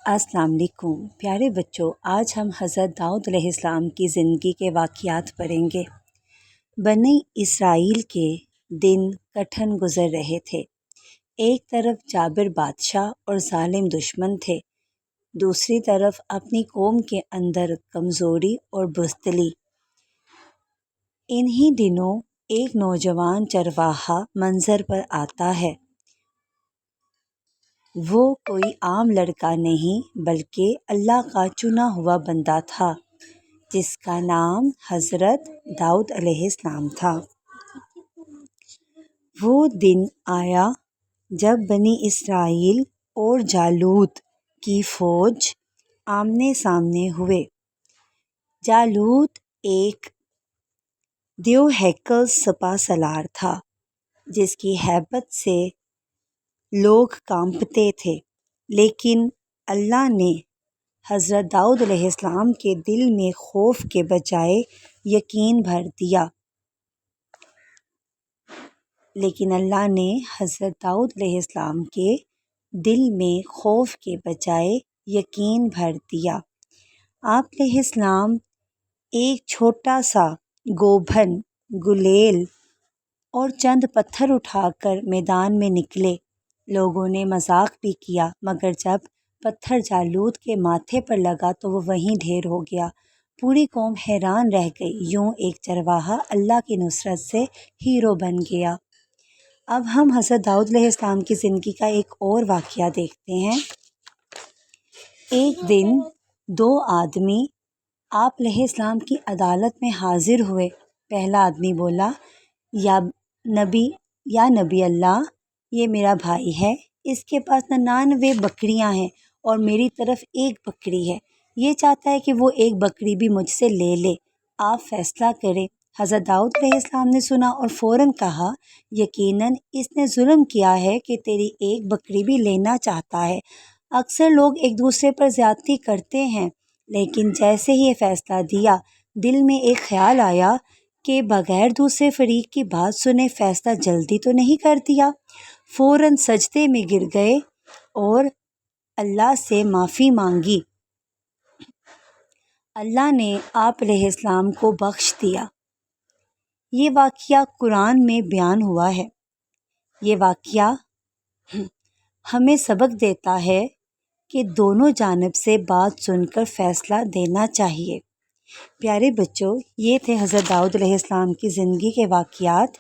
السلام علیکم پیارے بچوں، آج ہم حضرت داؤد علیہ السلام کی زندگی کے واقعات پڑھیں گے۔ بنی اسرائیل کے دن کٹھن گزر رہے تھے۔ ایک طرف جابر بادشاہ اور ظالم دشمن تھے، دوسری طرف اپنی قوم کے اندر کمزوری اور بزدلی۔ انہی دنوں ایک نوجوان چرواہا منظر پر آتا ہے۔ وہ کوئی عام لڑکا نہیں بلکہ اللہ کا چنا ہوا بندہ تھا، جس کا نام حضرت داؤد علیہ السلام تھا۔ وہ دن آیا جب بنی اسرائیل اور جالوت کی فوج آمنے سامنے ہوئے۔ جالوت ایک دیو ہیکل سپہ سالار تھا، جس کی ہیبت سے لوگ کانپتے تھے، لیکن اللہ نے حضرت داؤد علیہ السلام کے دل میں خوف کے بجائے یقین بھر دیا۔ آپ علیہ السلام ایک چھوٹا سا گوبھن، گلیل اور چند پتھر اٹھا کر میدان میں نکلے۔ لوگوں نے مذاق بھی کیا، مگر جب پتھر جالوت کے ماتھے پر لگا تو وہ وہیں ڈھیر ہو گیا۔ پوری قوم حیران رہ گئی، یوں ایک چرواہا اللہ کی نصرت سے ہیرو بن گیا۔ اب ہم حضرت داؤد علیہ السلام کی زندگی کا ایک اور واقعہ دیکھتے ہیں۔ ایک دن دو آدمی آپ علیہ السلام کی عدالت میں حاضر ہوئے۔ پہلا آدمی بولا، یا نبی اللہ، یہ میرا بھائی ہے، اس کے پاس 99 بکریاں ہیں اور میری طرف ایک بکری ہے۔ یہ چاہتا ہے کہ وہ ایک بکری بھی مجھ سے لے لے، آپ فیصلہ کریں۔ حضرت داؤد علیہ السلام نے سنا اور فوراً کہا، یقیناً اس نے ظلم کیا ہے کہ تیری ایک بکری بھی لینا چاہتا ہے۔ اکثر لوگ ایک دوسرے پر زیادتی کرتے ہیں، لیکن جیسے ہی یہ فیصلہ دیا، دل میں ایک خیال آیا کہ بغیر دوسرے فریق کی بات سنے فیصلہ جلدی تو نہیں کر دیا۔ فوراً سجدے میں گر گئے اور اللہ سے معافی مانگی۔ اللہ نے آپ علیہ السلام کو بخش دیا۔ یہ واقعہ قرآن میں بیان ہوا ہے۔ یہ واقعہ ہمیں سبق دیتا ہے کہ دونوں جانب سے بات سن کر فیصلہ دینا چاہیے۔ پیارے بچوں، یہ تھے حضرت داؤد علیہ السلام کی زندگی کے واقعات۔